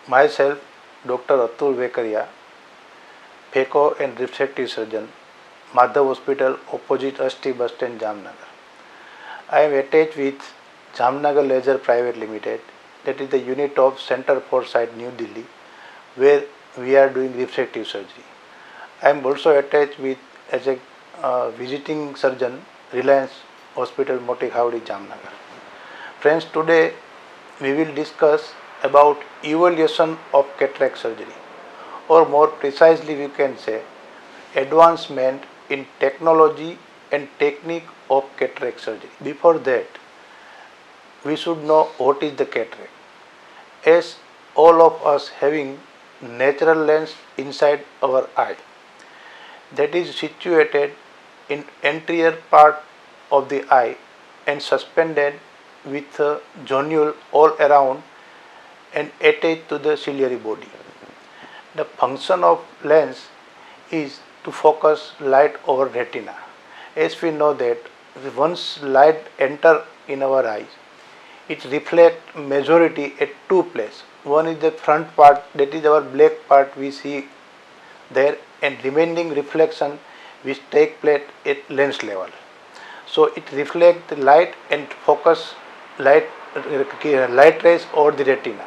Myself, Dr. Atul Vekaria, Phaco and refractive surgeon, Madhav Hospital, opposite ST Bus Stand, Jamnagar. I am attached with Jamnagar Laser Private Limited, that is the unit of Center Foresight, New Delhi, where we are doing refractive surgery. I am also attached with as a visiting surgeon, Reliance Hospital, Moti Khawdi, Jamnagar. Friends, today we will discuss about evolution of cataract surgery, or more precisely we can say advancement in technology and technique of cataract surgery. Before that, we should know what is the cataract. As all of us having natural lens inside our eye that is situated in anterior part of the eye and suspended with a zonule all around and attached to the ciliary body. The function of lens is to focus light over retina. As we know that once light enter in our eyes, it reflects majority at two places. One is the front part, that is our black part we see there, and remaining reflection which take place at lens level. So it reflects the light and focus light rays over the retina.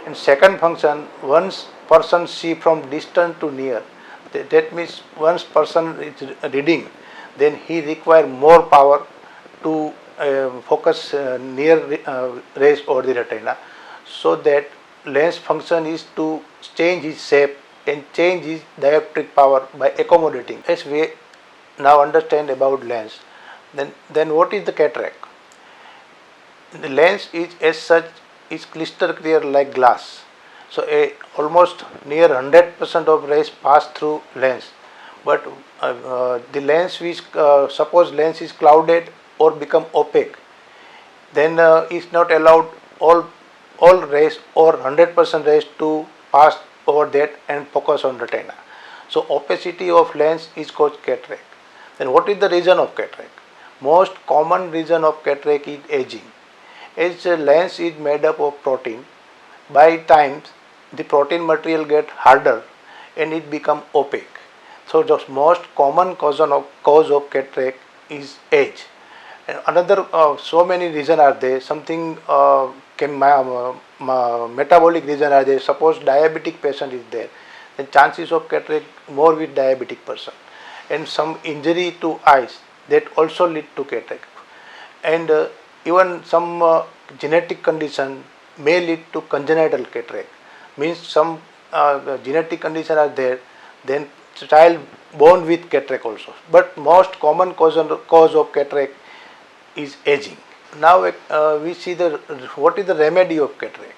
And second function, once person see from distance to near, that means once person is reading, then he require more power to focus near rays over the retina, so that lens function is to change his shape and change his dioptric power by accommodating. As we now understand about lens, then what is the cataract? The lens is as such is crystal clear like glass. So almost near 100% of rays pass through lens. But the lens which suppose lens is clouded or become opaque, then is not allowed all rays or 100% rays to pass over that and focus on retina. So opacity of lens is called cataract. Then what is the reason of cataract? Most common reason of cataract is aging. As the lens is made up of protein, by times the protein material get harder and it become opaque. So the most common cause of cataract is age. And another so many reasons are there. Something metabolic reason are there. Suppose diabetic patient is there, then chances of cataract more with diabetic person. And some injury to eyes that also lead to cataract. And even some genetic condition may lead to congenital cataract. Means some genetic condition are there, then child born with cataract also. But most common cause of cataract is aging. Now we see what is the remedy of cataract.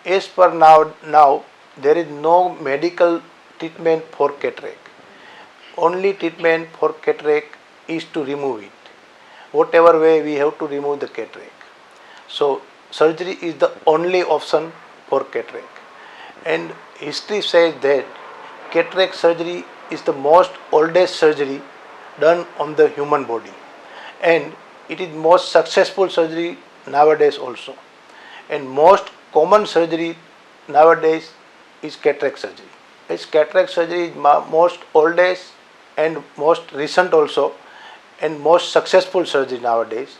As per now there is no medical treatment for cataract. Only treatment for cataract is to remove it. Whatever way we have to remove the cataract. So surgery is the only option for cataract. And history says that cataract surgery is the most oldest surgery done on the human body, and it is most successful surgery nowadays also. And most common surgery nowadays is cataract surgery. As cataract surgery is most oldest and most recent also, and most successful surgery nowadays.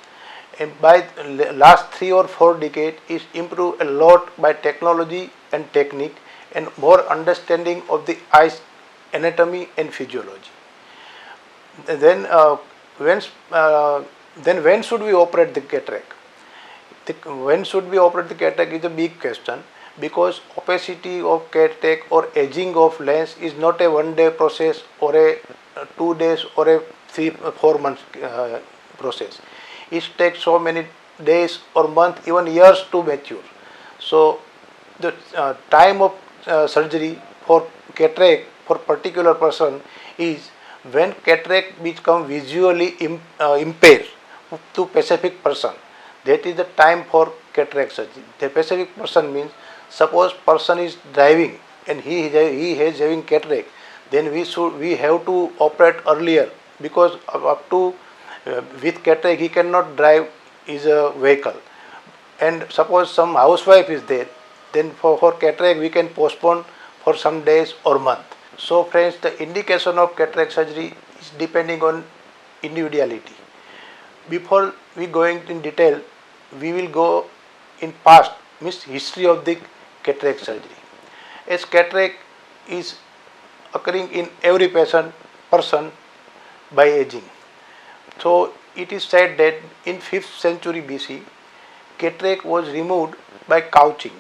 And by last 3 or 4 decades is improved a lot by technology and technique and more understanding of the eyes anatomy and physiology. Then when should we operate the cataract? When should we operate the cataract is a big question, because opacity of cataract or aging of lens is not a 1 day process or a 2 days or a 3-4 months process. It takes so many days or months, even years to mature. So the time of surgery for cataract for particular person is when cataract become visually impaired to specific person. That is the time for cataract surgery. The specific person means, suppose person is driving and he is having cataract, then we have to operate earlier, because up to with cataract he cannot drive his vehicle. And suppose some housewife is there, then for cataract we can postpone for some days or month. So friends, the indication of cataract surgery is depending on individuality. Before we going in detail, we will go in past, means history of the cataract surgery. As cataract is occurring in every person by aging. So it is said that in 5th century BC, cataract was removed by couching.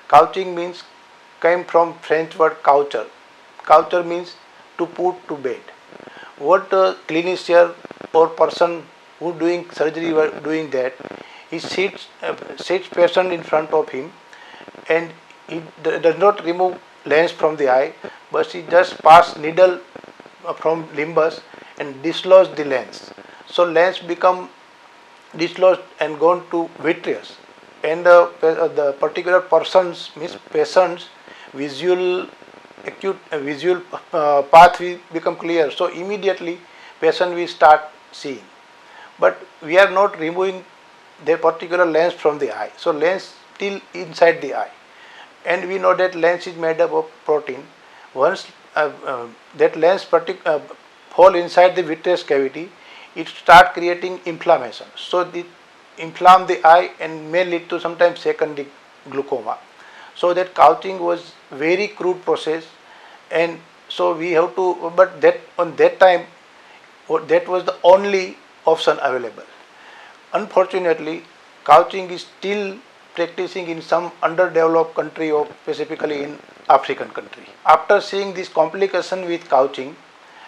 Couching means came from French word coucher. Coucher means to put to bed. What a clinician or person who doing surgery were doing that, he sits patient in front of him, and he does not remove lens from the eye, but he just pass needle from limbus and dislodge the lens. So lens become dislodged and gone to vitreous, and the particular person's, means patient's visual visual path will become clear. So immediately patient will start seeing. But we are not removing the particular lens from the eye. So lens still inside the eye, and we know that lens is made up of protein. Once that lens fall inside the vitreous cavity, it start creating inflammation. So it inflame the eye and may lead to sometimes secondary glaucoma. So that couching was very crude process, and so we have to. But that on that time, that was the only option available. Unfortunately, couching is still practicing in some underdeveloped country, or specifically in African country. After seeing this complication with couching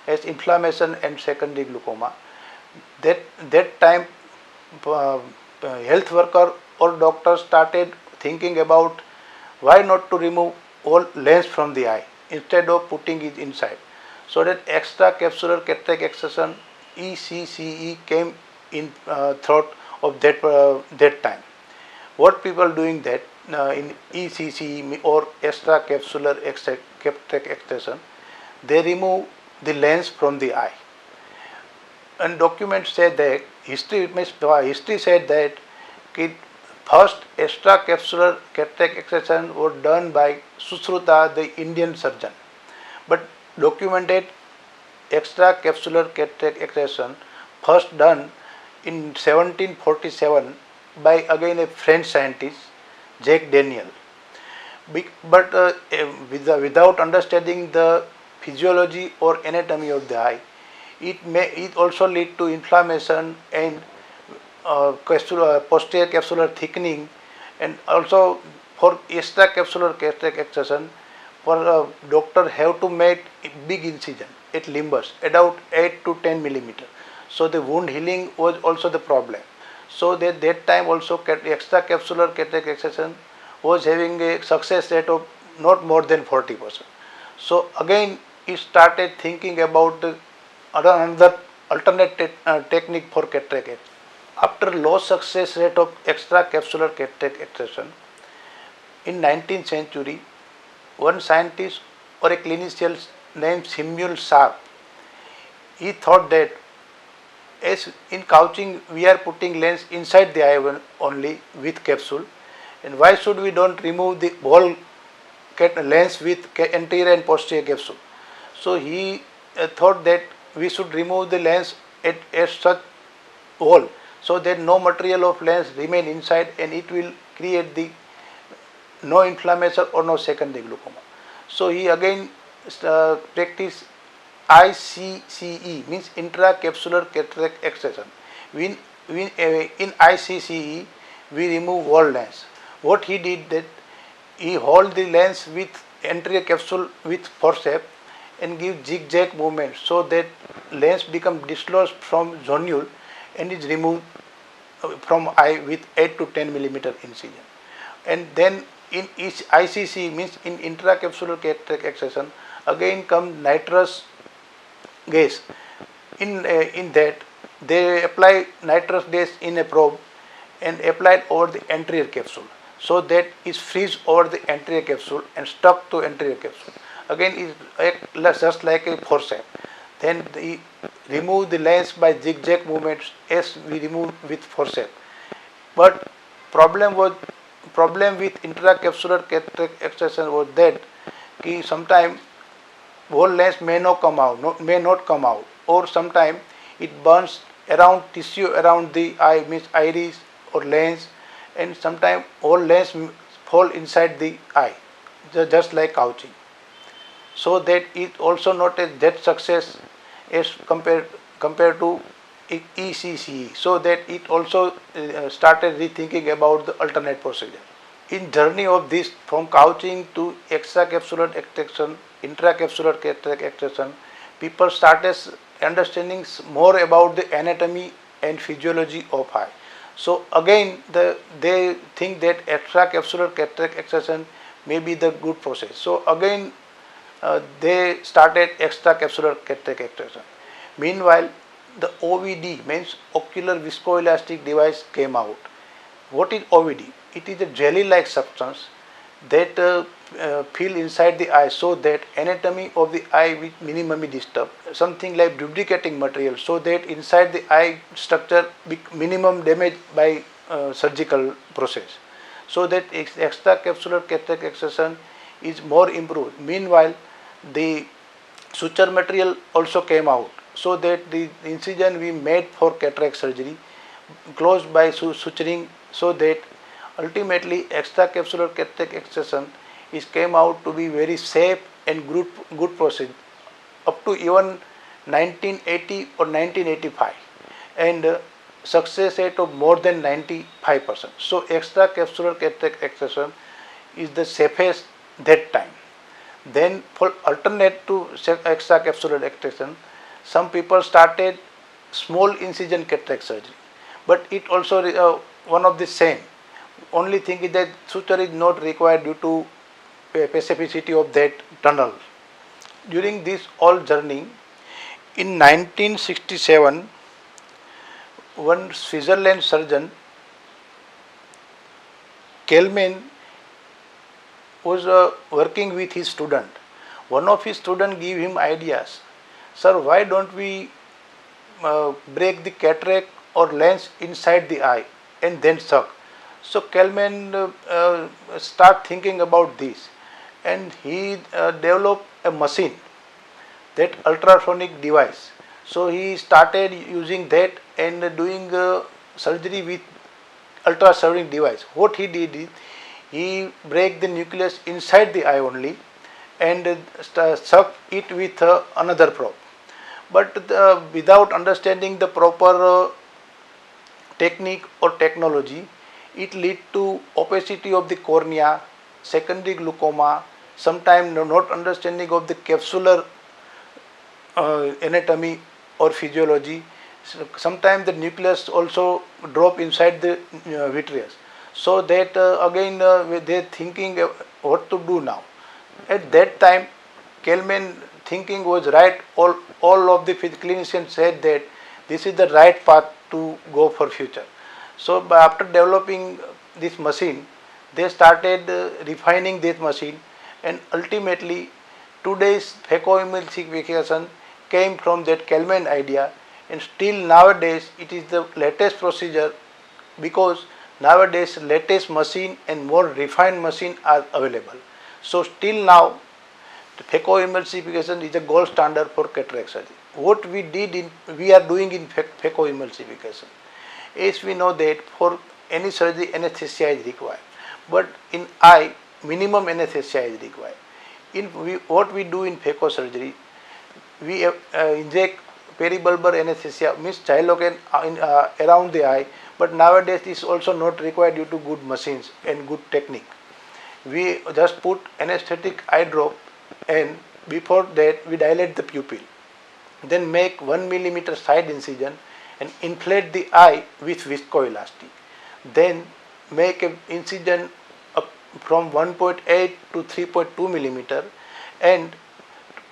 as inflammation and secondary glaucoma, that time health worker or doctor started thinking about why not to remove all lens from the eye instead of putting it inside. So that extracapsular cataract excision, ECCE, came in thought of that time. What people doing that in ECCE or extracapsular cataract excision, they remove the lens from the eye. And documents say that history said that first extracapsular cataract excision was done by Sushruta, the Indian surgeon. But documented extracapsular cataract excision first done in 1747 by again a French scientist, Jacques Daniel. But without understanding the physiology or anatomy of the eye, it also lead to inflammation and posterior capsular thickening, and also for extracapsular cataract excision, for a doctor have to make a big incision at limbus about 8 to 10 millimeter. So the wound healing was also the problem. So that time also extracapsular cataract excision was having a success rate of not more than 40%. So again he started thinking about the another alternate technique for cataract. After low success rate of extracapsular cataract excision, in 19th century, one scientist or a clinician named Samuel Sharp, he thought that as in couching we are putting lens inside the eye only with capsule, and why should we don't remove the whole lens with anterior and posterior capsule? So he thought that we should remove the lens at such hole, so that no material of lens remain inside, and it will create the no inflammation or no secondary glaucoma. So he again practice ICCE, means intracapsular cataract excision. In ICCE we remove whole lens. What he did, that he hold the lens with anterior capsule with forceps and give zigzag movement, so that lens become dislodged from zonule and is removed from eye with 8 to 10 millimeter incision. And then in each ICC, means in intracapsular cataract excision, again come nitrous gas. In that they apply nitrous gas in a probe and apply it over the anterior capsule, so that is freeze over the anterior capsule and stuck to anterior capsule. Again is just like a forceps. Then we remove the lens by zigzag movements as we remove with forceps. But problem was problem with intracapsular cataract extraction was that कि sometime whole lens may not come out, may not come out, or sometime it burns around tissue around the eye, means iris or lens, and sometime whole lens fall inside the eye, just like couching. So that it also not a that success as compared to ECCE. So that it also started rethinking about the alternate procedure. In journey of this from couching to extracapsular extraction, intracapsular cataract extraction, people started understanding more about the anatomy and physiology of eye. So again, they think that extracapsular cataract extraction may be the good process. So again, they started extracapsular cataract extraction. Meanwhile, the OVD, means ocular viscoelastic device, came out. What is OVD? It is a jelly-like substance that feel inside the eye, so that anatomy of the eye will minimally disturbed. Something like lubricating material, so that inside the eye structure be minimum damage by surgical process. So that extracapsular cataract extraction is more improved. Meanwhile, the suture material also came out, so that the incision we made for cataract surgery closed by suturing, so that ultimately extracapsular cataract extraction is came out to be very safe and good process up to even 1980 or 1985, and success rate of more than 95%. So extracapsular cataract extraction is the safest that time. Then for alternate to extracapsular extraction, some people started small incision cataract surgery, but it also one of the same. Only thing is that suture is not required due to specificity of that tunnel. During this all journey, in 1967, one Switzerland surgeon, Kelman, was working with his student. One of his students gave him ideas. Sir, why don't we break the cataract or lens inside the eye and then suck? So Kelman start thinking about this, and he developed a machine, that ultrasonic device. So he started using that and doing surgery with ultrasonic device. What he did is he break the nucleus inside the eye only and suck it with another probe. But without understanding the proper technique or technology, it lead to opacity of the cornea, secondary glaucoma, sometimes not understanding of the capsular anatomy or physiology. Sometimes the nucleus also drop inside the vitreous. So that again they thinking what to do now. At that time, Kelman thinking was right. All of the clinicians said that this is the right path to go for future. So after developing this machine, they started refining this machine, and ultimately today's phacoemulsification came from that Kelman idea, and still nowadays it is the latest procedure, because nowadays latest machine and more refined machine are available. So still now the phacoemulsification is a gold standard for cataract surgery. What we are doing in phacoemulsification, as we know that for any surgery anesthesia is required, but in eye minimum anesthesia is required. What we do in phaco surgery, we inject peribulbar anesthesia, means Chilocan around the eye, but nowadays this is also not required due to good machines and good technique. We just put anesthetic eye drop, and before that we dilate the pupil, then make 1 millimeter side incision and inflate the eye with viscoelastic. Then make an incision from 1.8 to 3.2 millimeter, and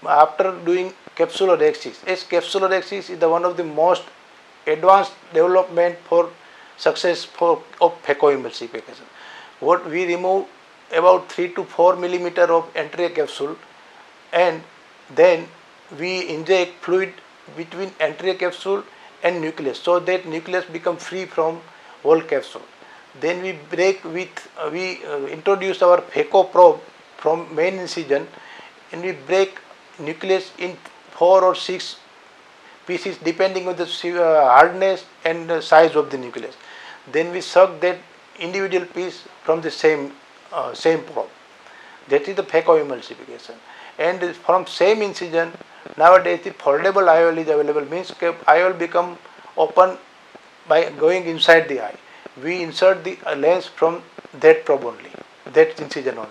after doing capsulorhexis, as capsulorhexis is the one of the most advanced development for success of phacoemulsification. What we remove about 3 to 4 millimeter of anterior capsule, and then we inject fluid between anterior capsule and nucleus, so that nucleus become free from whole capsule. Then we break with introduce our phaco probe from main incision, and we break nucleus in 4 or 6 pieces depending on the hardness and the size of the nucleus. Then we suck that individual piece from the same probe. That is the phacoemulsification. And from same incision, nowadays the foldable IOL is available. Means IOL become open by going inside the eye. We insert the lens from that probe only, that incision only.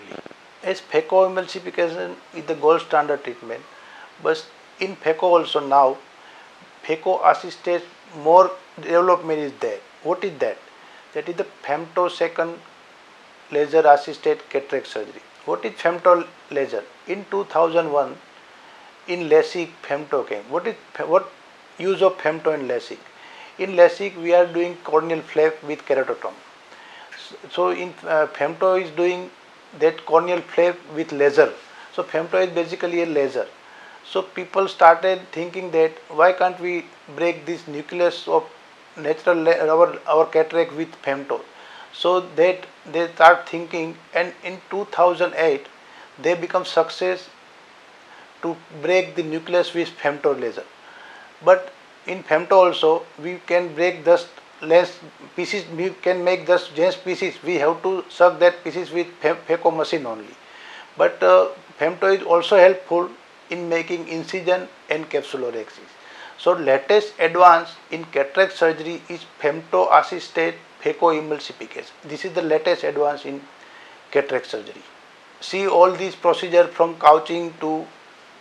As phacoemulsification is the gold standard treatment, but in phaco also now, phaco assisted more development is there. What is that? That is the femtosecond laser assisted cataract surgery. What is femto laser? In 2001, in LASIK, femto came. What use of femto in LASIK? In LASIK, we are doing corneal flap with keratotomy. So in femto is doing that corneal flap with laser. So femto is basically a laser. So people started thinking that why can't we break this nucleus of natural our cataract with femto? So that they start thinking, and in 2008 they become success to break the nucleus with femto laser. But in femto also we can break just less pieces, we can make just less pieces, we have to suck that pieces with phaco machine only. But femto is also helpful in making incision and capsulorhexis. So latest advance in cataract surgery is femto assisted phacoemulsification. This is the latest advance in cataract surgery. See all these procedure from couching to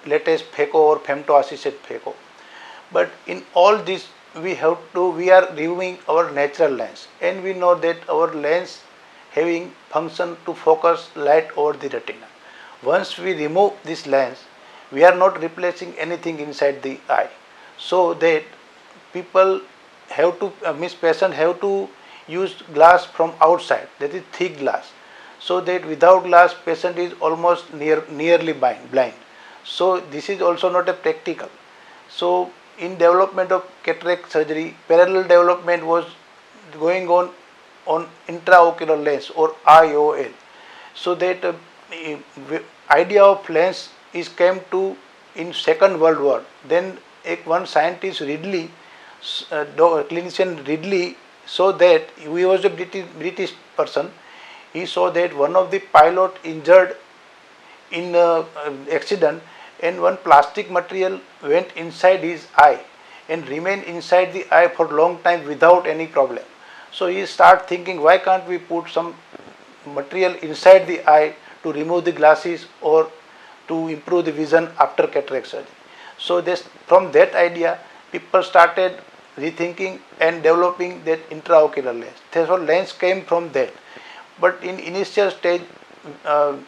latest phaco or femto assisted phaco. But in all this we are removing our natural lens, and we know that our lens having function to focus light over the retina. Once we remove this lens, we are not replacing anything inside the eye. So that people have to, patient have to use glass from outside, that is thick glass. So that without glass patient is almost nearly blind. So this is also not a practical. So in development of cataract surgery, parallel development was going on intraocular lens or IOL. So that idea of lens is came to in Second World War. Then one scientist Ridley, clinician Ridley, saw that he was a British person. He saw that one of the pilot injured in accident, and one plastic material went inside his eye and remained inside the eye for long time without any problem. So he start thinking, why can't we put some material inside the eye to remove the glasses or to improve the vision after cataract surgery. So from that idea, people started rethinking and developing that intraocular lens. So lens came from that. But in initial stage,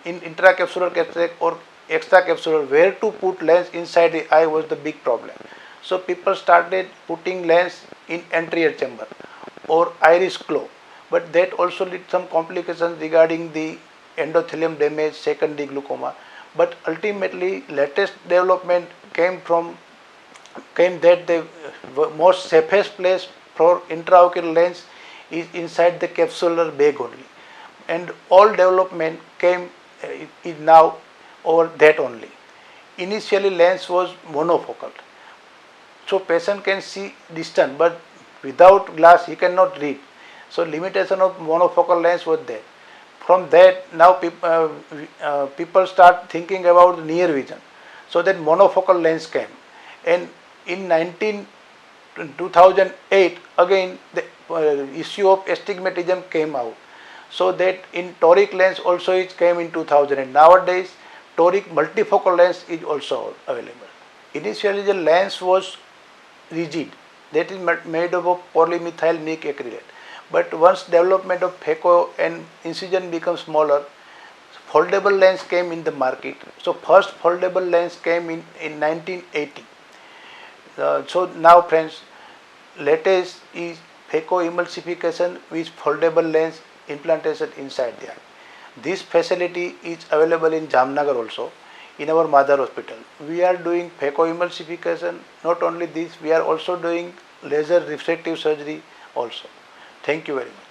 in intracapsular cataract or extracapsular, where to put lens inside the eye was the big problem. So people started putting lens in anterior chamber or iris claw. But that also led some complications regarding the endothelium damage, secondary glaucoma. But ultimately, latest development came that the most safest place for intraocular lens is inside the capsular bag only, and all development came is now over that only. Initially, lens was monofocal, so patient can see distant, but without glass he cannot read. So limitation of monofocal lens was there. From that, now people start thinking about near vision. So that monofocal lens came, and in 2008 again the issue of astigmatism came out. So that in toric lens also it came in 2000. And nowadays toric multifocal lens is also available. Initially the lens was rigid, that is made up of polymethyl nickel acrylate. But once development of phaco and incision becomes smaller, foldable lens came in the market. So first foldable lens came in 1980. So now friends, latest is phacoemulsification with foldable lens implantation inside the eye. This facility is available in Jamnagar also, in our mother hospital. We are doing phacoemulsification. Not only this, we are also doing laser refractive surgery also. Thank you very much.